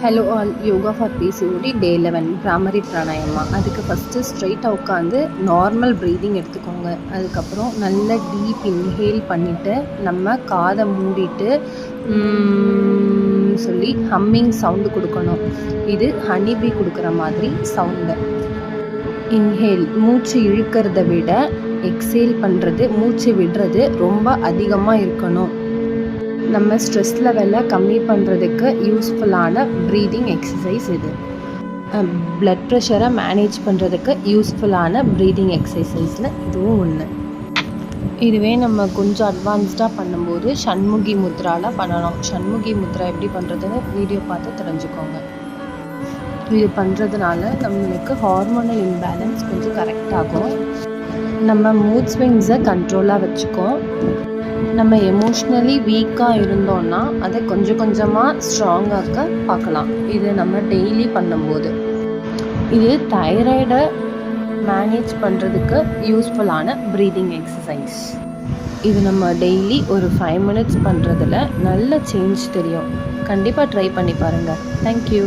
Hello all, yoga for PCOD day 11 Bhramari pranayama. அதுக்கு first ஸ்ட்ரைட்டாக உட்காந்து நார்மல் ப்ரீதிங் எடுத்துக்கோங்க. அதுக்கப்புறம் நல்ல டீப் இன்ஹேல் பண்ணிவிட்டு நம்ம காதை மூடிட்டு சொல்லி ஹம்மிங் சவுண்டு கொடுக்கணும். இது ஹனிபி கொடுக்குற மாதிரி சவுண்டு. இன்ஹேல் மூச்சு இழுக்கிறத விட எக்ஸேல் பண்ணுறது, மூச்சு விடுறது ரொம்ப அதிகமாக இருக்கணும். நம்ம ஸ்ட்ரெஸ் லெவலை கம்மி பண்ணுறதுக்கு யூஸ்ஃபுல்லான ப்ரீதிங் எக்ஸசைஸ் இது. ப்ளட் ப்ரெஷரை மேனேஜ் பண்ணுறதுக்கு யூஸ்ஃபுல்லான ப்ரீதிங் எக்ஸசைஸில் இதுவும் ஒன்று. இதுவே நம்ம கொஞ்சம் அட்வான்ஸ்டாக பண்ணும்போது ஷண்முகி முத்ராவில் பண்ணணும். ஷண்முகி முத்ரா எப்படி பண்ணுறதுன்னு வீடியோ பார்த்து தெரிஞ்சுக்கோங்க. இது பண்ணுறதுனால நம்மளுக்கு ஹார்மோனல் இம்பேலன்ஸ் கொஞ்சம் கரெக்டாகும். நம்ம மூட் ஸ்விங்ஸை கண்ட்ரோலாக வச்சுக்கோம். நம்ம எமோஷ்னலி வீக்காக இருந்தோன்னா அதை கொஞ்சம் கொஞ்சமாக ஸ்ட்ராங்காக்க பார்க்கலாம். இது நம்ம டெய்லி பண்ணும்போது. இது தைராய்டை மேனேஜ் பண்ணுறதுக்கு யூஸ்ஃபுல்லான ப்ரீதிங் எக்ஸசைஸ். இது நம்ம டெய்லி ஒரு 5 minutes பண்ணுறதுல நல்ல சேஞ்ச் தெரியும். கண்டிப்பாக ட்ரை பண்ணி பாருங்கள். தேங்க்யூ.